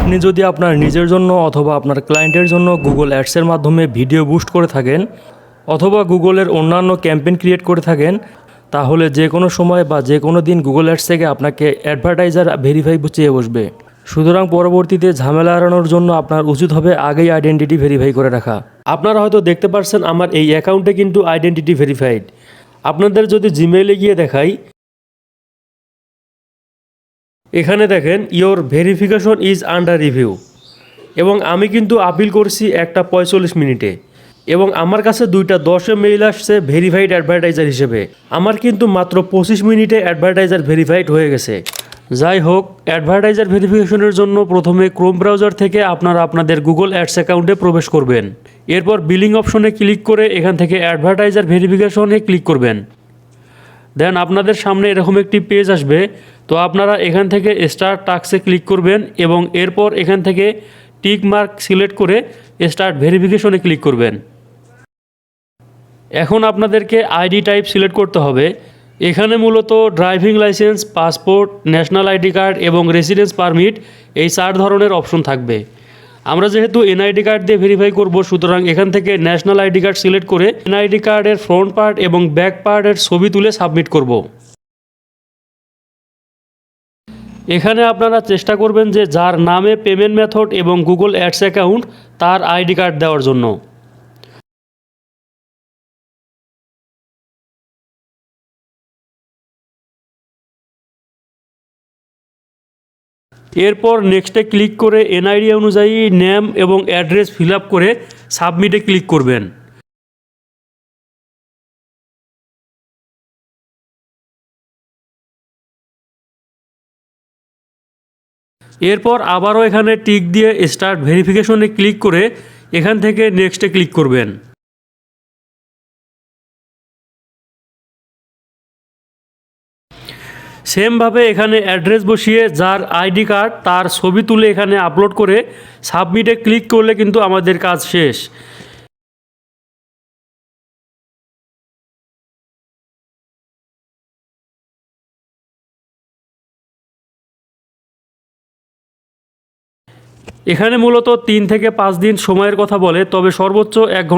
আপনি যদি আপনার নিজের জন্য অথবা আপনার ক্লায়েন্টের জন্য গুগল অ্যাডসের মাধ্যমে ভিডিও বুস্ট করে থাকেন অথবা গুগলের অন্যান্য ক্যাম্পেইন ক্রিয়েট করে থাকেন, তাহলে যে কোনো সময় বা যে কোনো দিন গুগল অ্যাডস থেকে আপনাকে অ্যাডভার্টাইজার ভেরিফাই চেয়ে বসবে। সুতরাং পরবর্তীতে ঝামেলা এড়ানোর জন্য আপনার উচিত হবে আগেই আইডেন্টিটি ভেরিফাই করে রাখা। আপনারা হয়তো দেখতে পাচ্ছেন আমার এই অ্যাকাউন্টে কিন্তু আইডেন্টিটি ভেরিফাইড। আপনাদের যদি জিমেইলে গিয়ে দেখাই, এখানে দেখেন your verification is under review, এবং আমি কিন্তু আপিল করছি একটা 45 মিনিটে, এবং আমার কাছে 2টা 10 মেইল আসছে ভেরিফাইড অ্যাডভার্টাইজার হিসেবে। আমার কিন্তু মাত্র 25 মিনিটে অ্যাডভার্টাইজার ভেরিফাইড হয়ে গেছে। যাই হোক, অ্যাডভার্টাইজার ভেরিফিকেশনের জন্য প্রথমে ক্রোম ব্রাউজার থেকে আপনারা আপনাদের গুগল অ্যাডস অ্যাকাউন্টে প্রবেশ করবেন। এরপর বিলিং অপশনে ক্লিক করে এখান থেকে অ্যাডভার্টাইজার ভেরিফিকেশনে ক্লিক করবেন। দেন আপনাদের সামনে এরকম একটি পেজ আসবে। তো আপনারা এখান থেকে স্টার্ট টাস্কে ক্লিক করবেন এবং এরপর এখান থেকে টিক মার্ক সিলেক্ট করে স্টার্ট ভেরিফিকেশনে ক্লিক করবেন। এখন আপনাদেরকে আইডি টাইপ সিলেক্ট করতে হবে। এখানে মূলত driving licence, passport, national ID card এবং রেসিডেন্স পারমিট, এই 4 ধরনের অপশন থাকবে। আমরা যেহেতু এনআইডি কার্ড দিয়ে ভেরিফাই করব, সুতরাং এখান থেকে ন্যাশনাল আইডি কার্ড সিলেক্ট করে এনআইডি কার্ডের ফ্রন্ট পার্ট এবং ব্যাক পার্টের ছবি তুলে সাবমিট করব। এখানে আপনারা চেষ্টা করবেন যে যার নামে পেমেন্ট মেথড এবং গুগল অ্যাডস অ্যাকাউন্ট তার আইডি কার্ড দেওয়ার জন্য। এরপর নেক্সটে ক্লিক করে এনআইডি অনুযায়ী নেম এবং অ্যাড্রেস ফিল আপ করে সাবমিটে ক্লিক করবেন। এরপর আবারও এখানে টিক দিয়ে স্টার্ট ভেরিফিকেশনে ক্লিক করে এখান থেকে নেক্সটে ক্লিক করবেন। সেমভাবে এখানে অ্যাড্রেস বসিয়ে যার আইডি কার্ড তার ছবি তুলে এখানে আপলোড করে সাবমিটে ক্লিক করলে কিন্তু আমাদের কাজ শেষ। এখানে মূলত 3 থেকে 5 দিন সময়ের কথা বলে, তবে সর্বোচ্চ 1 ঘন্টা